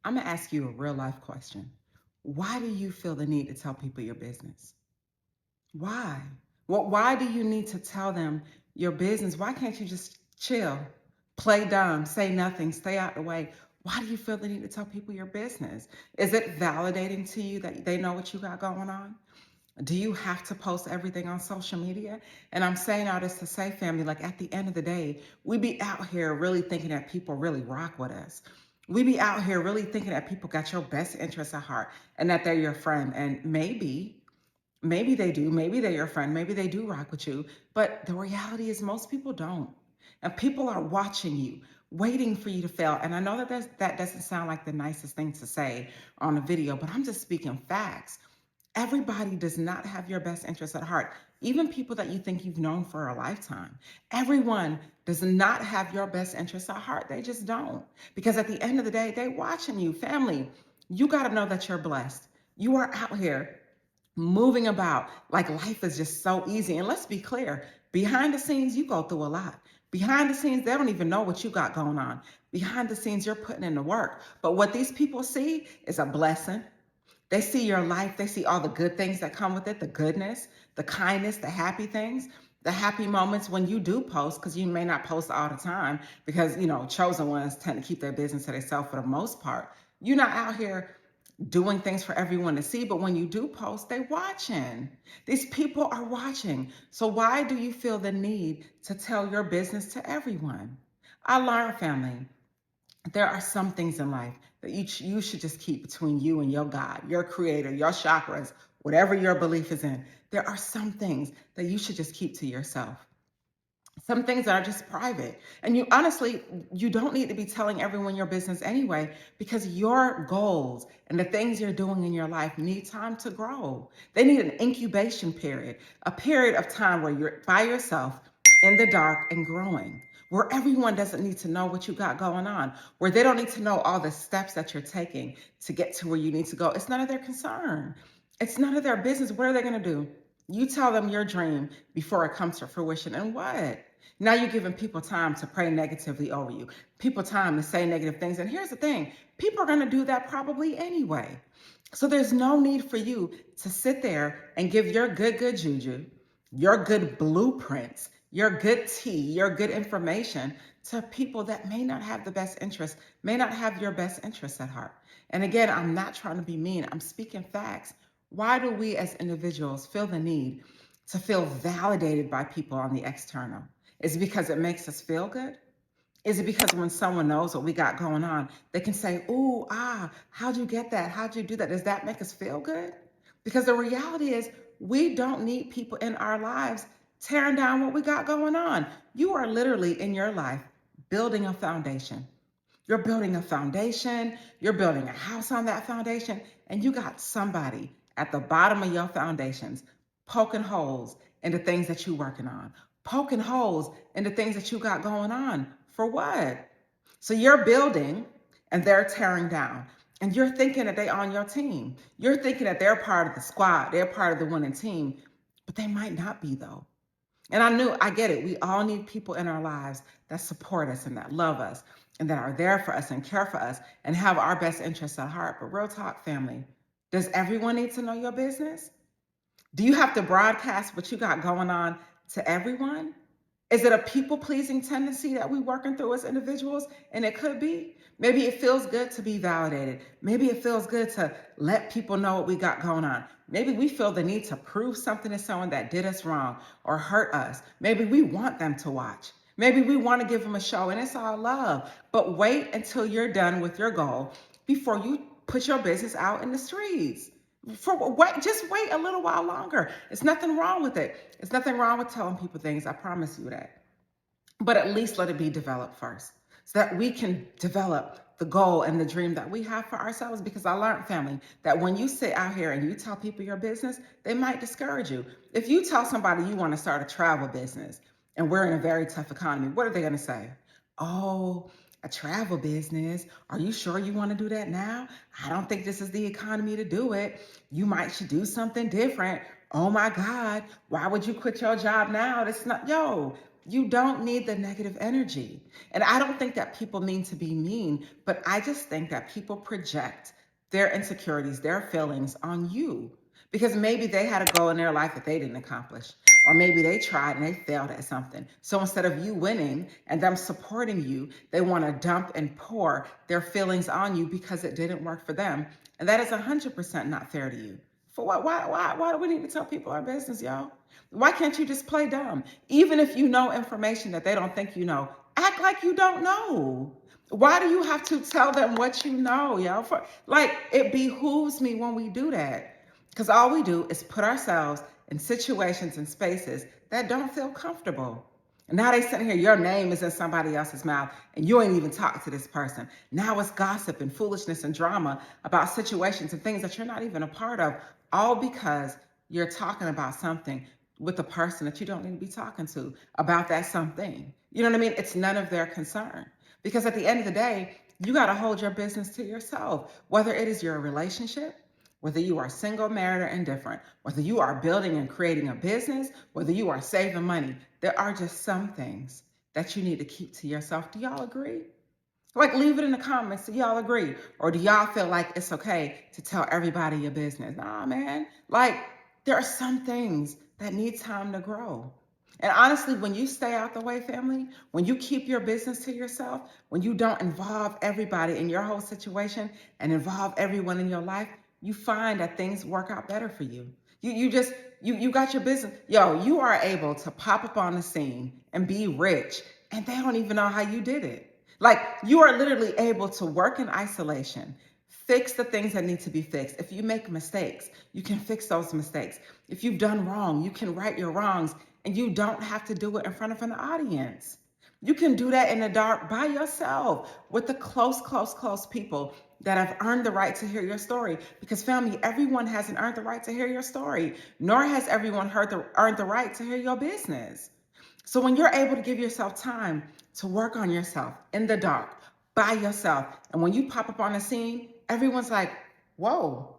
I'm going to ask you a real life question. Why do you feel the need to tell people your business? Why? Why do you need to tell them your business? Why can't you just chill, play dumb, say nothing, stay out the way? Why do you feel the need to tell people your business? Is it validating to you that they know what you got going on? Do you have to post everything on social media? And I'm saying all this to say, family, like at the end of the day, we be out here really thinking that people really rock with us. We be out here really thinking that people got your best interests at heart and that they're your friend. And maybe they do, maybe they're your friend, maybe they do rock with you. But the reality is most people don't. And people are watching you, waiting for you to fail. And I know that doesn't sound like the nicest thing to say on a video, but I'm just speaking facts. Everybody does not have your best interests at heart. Even people that you think you've known for a lifetime. Everyone does not have your best interests at heart. They just don't. Because at the end of the day, they're watching you. Family, you got to know that you're blessed. You are out here moving about like life is just so easy. And let's be clear, behind the scenes, you go through a lot. Behind the scenes, they don't even know what you got going on. Behind the scenes, you're putting in the work. But what these people see is a blessing. They see your life. They see all the good things that come with it, the goodness, the kindness, the happy things, the happy moments when you do post, because you may not post all the time because, chosen ones tend to keep their business to themselves for the most part. You're not out here doing things for everyone to see, but when you do post, they watching. These people are watching. So why do you feel the need to tell your business to everyone? I learned, family, there are some things in life that you should just keep between you and your God, your creator, your chakras, whatever your belief is in. There are some things that you should just keep to yourself. Some things that are just private. And you honestly, you don't need to be telling everyone your business anyway, because your goals and the things you're doing in your life need time to grow. They need an incubation period, a period of time where you're by yourself in the dark and growing, where everyone doesn't need to know what you got going on, where they don't need to know all the steps that you're taking to get to where you need to go. It's none of their concern. It's none of their business. What are they going to do? You tell them your dream before it comes to fruition, and what? Now you're giving people time to pray negatively over you, people time to say negative things. And here's the thing, people are going to do that probably anyway. So there's no need for you to sit there and give your good juju, your good blueprints, your good tea, your good information to people that may not have the best interest, may not have your best interests at heart. And again, I'm not trying to be mean, I'm speaking facts. Why do we as individuals feel the need to feel validated by people on the external? Is it because it makes us feel good? Is it because when someone knows what we got going on, they can say, ooh, how'd you get that? How'd you do that? Does that make us feel good? Because the reality is, we don't need people in our lives tearing down what we got going on. You are literally in your life building a foundation. You're building a foundation, you're building a house on that foundation, and you got somebody at the bottom of your foundations poking holes in the things that you're working on, poking holes in the things that you got going on. For what? So you're building and they're tearing down. And you're thinking that they're on your team. You're thinking that they're part of the squad, they're part of the winning team, but they might not be though. And I get it. We all need people in our lives that support us and that love us and that are there for us and care for us and have our best interests at heart. But real talk, family, does everyone need to know your business? Do you have to broadcast what you got going on to everyone? Is it a people pleasing tendency that we're working through as individuals? And it could be. Maybe it feels good to be validated. Maybe it feels good to let people know what we got going on. Maybe we feel the need to prove something to someone that did us wrong or hurt us. Maybe we want them to watch. Maybe we want to give them a show, and it's all love. But wait until you're done with your goal before you put your business out in the streets. Just wait a little while longer. It's nothing wrong with it. It's nothing wrong with telling people things. I promise you that. But at least let it be developed first so that we can develop the goal and the dream that we have for ourselves. Because I learned, family, that when you sit out here and you tell people your business, they might discourage you. If you tell somebody you want to start a travel business and we're in a very tough economy, what are they going to say? Oh, a travel business. Are you sure you want to do that now? I don't think this is the economy to do it. You might should do something different. Oh my God, why would you quit your job now? That's not, yo, You don't need the negative energy. And I don't think that people mean to be mean, but I just think that people project their insecurities, their feelings on you because maybe they had a goal in their life that they didn't accomplish. Or maybe they tried and they failed at something. So instead of you winning and them supporting you, they want to dump and pour their feelings on you because it didn't work for them. And that is 100% not fair to you. For what? Why do we need to tell people our business, y'all? Why can't you just play dumb? Even if you know information that they don't think you know, act like you don't know. Why do you have to tell them what you know, yo? Like, it behooves me when we do that. Because all we do is put ourselves in situations and spaces that don't feel comfortable. And now they sitting here, your name is in somebody else's mouth, and you ain't even talked to this person. Now it's gossip and foolishness and drama about situations and things that you're not even a part of, all because you're talking about something with the person that you don't need to be talking to about that something. You know what I mean? It's none of their concern. Because at the end of the day, you got to hold your business to yourself, whether it is your relationship, whether you are single, married, or indifferent, whether you are building and creating a business, whether you are saving money, there are just some things that you need to keep to yourself. Do y'all agree? Like, leave it in the comments. Do y'all agree? Or do y'all feel like it's okay to tell everybody your business? Nah, man. Like, there are some things that need time to grow. And honestly, when you stay out the way, family, when you keep your business to yourself, when you don't involve everybody in your whole situation and involve everyone in your life, you find that things work out better for you. You got your business. Yo, you are able to pop up on the scene and be rich, and they don't even know how you did it. Like, you are literally able to work in isolation, fix the things that need to be fixed. If you make mistakes, you can fix those mistakes. If you've done wrong, you can right your wrongs, and you don't have to do it in front of an audience. You can do that in the dark by yourself with the close people that have earned the right to hear your story. Because family, everyone hasn't earned the right to hear your story, nor has everyone earned the right to hear your business. So when you're able to give yourself time to work on yourself in the dark by yourself, and when you pop up on the scene, everyone's like, whoa,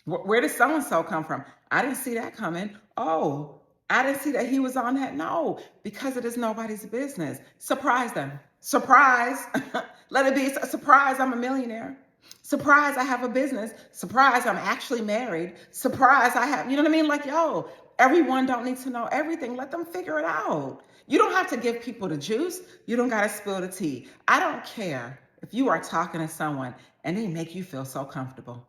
where did so-and-so come from? I didn't see that coming. Oh, I didn't see that he was on that. No, because it is nobody's business. Surprise them. Surprise. Let it be a surprise. I'm a millionaire. Surprise, I have a business. Surprise, I'm actually married. Surprise, I have, you know what I mean? Like, yo, everyone don't need to know everything. Let them figure it out. You don't have to give people the juice. You don't got to spill the tea. I don't care if you are talking to someone and they make you feel so comfortable.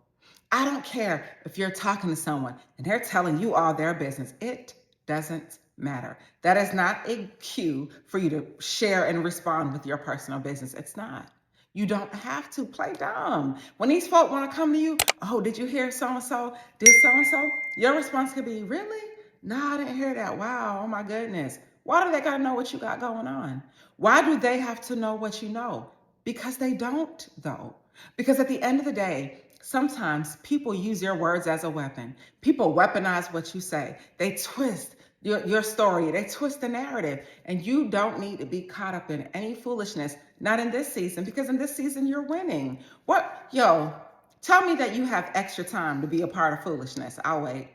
I don't care if you're talking to someone and they're telling you all their business. It doesn't matter. That is not a cue for you to share and respond with your personal business. It's not. You don't have to play dumb. When these folk want to come to you, oh, did you hear so-and-so? Did so-and-so? Your response could be, really? No, I didn't hear that. Wow, oh my goodness. Why do they got to know what you got going on? Why do they have to know what you know? Because they don't, though. Because at the end of the day, sometimes people use your words as a weapon. People weaponize what you say. They twist your story. They twist the narrative. And you don't need to be caught up in any foolishness, not in this season, because in this season you're winning. What? Yo, tell me that you have extra time to be a part of foolishness. I'll wait.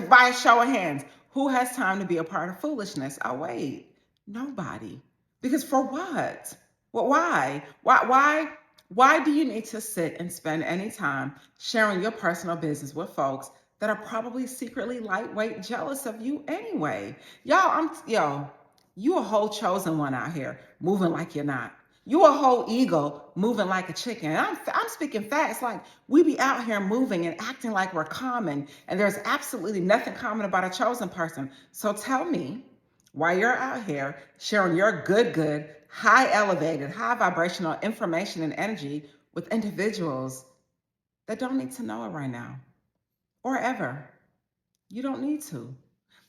By a show of hands, who has time to be a part of foolishness? I'll wait. Nobody. Because for what? Well, why? Why do you need to sit and spend any time sharing your personal business with folks that are probably secretly lightweight jealous of you anyway? You a whole chosen one out here moving like you're not. You a whole eagle moving like a chicken. I'm speaking facts. Like, we be out here moving and acting like we're common, and there's absolutely nothing common about a chosen person. So tell me why you're out here sharing your good, high elevated, high vibrational information and energy with individuals that don't need to know it right now or ever. You don't need to.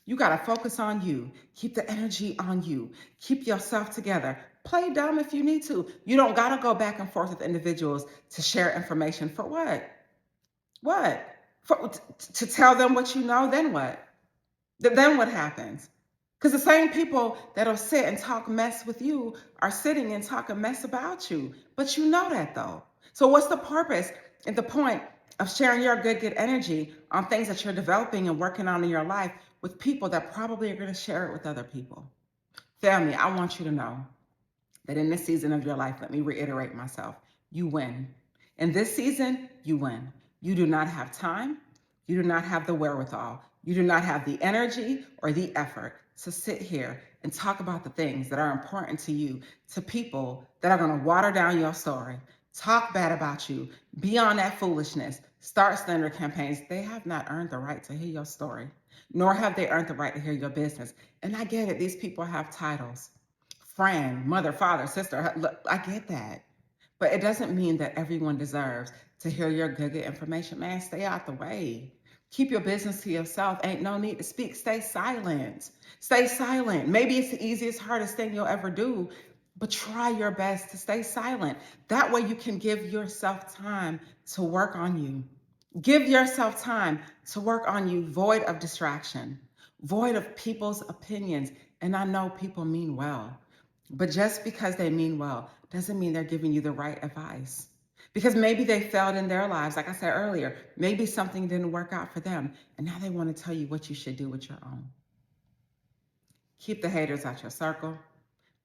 You got to focus on you. Keep the energy on you. Keep yourself together. Play dumb if you need to. You don't got to go back and forth with individuals to share information. For what? What? To tell them what you know, then what? Then what happens? Because the same people that'll sit and talk mess with you are sitting and talking mess about you. But you know that, though. So what's the purpose and the point of sharing your good energy on things that you're developing and working on in your life with people that probably are going to share it with other people. Family, I want you to know that in this season of your life, let me reiterate myself, you win. In this season, you win. You do not have time. You do not have the wherewithal. You do not have the energy or the effort to sit here and talk about the things that are important to you to people that are going to water down your story, talk bad about you, be on that foolishness, start slander campaigns. They have not earned the right to hear your story, nor have they earned the right to hear your business. And I get it. These people have titles. Friend, mother, father, sister. Look, I get that. But it doesn't mean that everyone deserves to hear your good information. Man, stay out the way. Keep your business to yourself. Ain't no need to speak. Stay silent. Stay silent. Maybe it's the easiest, hardest thing you'll ever do, but try your best to stay silent. That way you can give yourself time to work on you. Give yourself time to work on you, void of distraction, void of people's opinions. And I know people mean well, but just because they mean well doesn't mean they're giving you the right advice. Because maybe they failed in their lives. Like I said earlier, maybe something didn't work out for them. And now they want to tell you what you should do with your own. Keep the haters out your circle.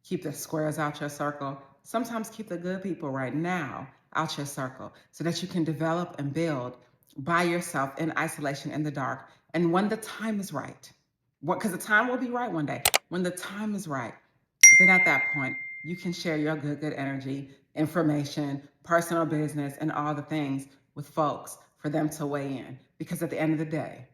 Keep the squares out your circle. Sometimes keep the good people right now out your circle so that you can develop and build by yourself in isolation in the dark. And when the time is right, because the time will be right one day, when the time is right, then at that point, you can share your good energy, information, personal business, and all the things with folks for them to weigh in. Because at the end of the day,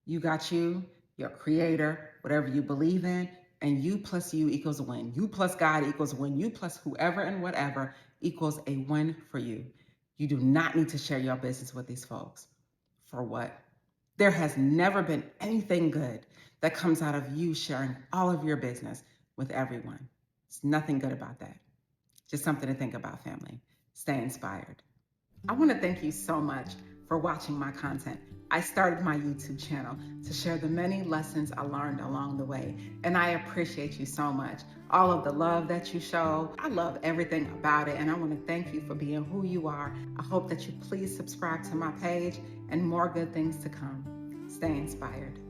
you got you, your creator, whatever you believe in, and you plus you equals a win. You plus God equals a win. You plus whoever and whatever equals a win for you. You do not need to share your business with these folks. For what? There has never been anything good that comes out of you sharing all of your business with everyone. There's nothing good about that. Just something to think about, family. Stay inspired. I want to thank you so much for watching my content. I started my YouTube channel to share the many lessons I learned along the way, and I appreciate you so much. All of the love that you show, I love everything about it, and I want to thank you for being who you are. I hope that you please subscribe to my page and more good things to come. Stay inspired.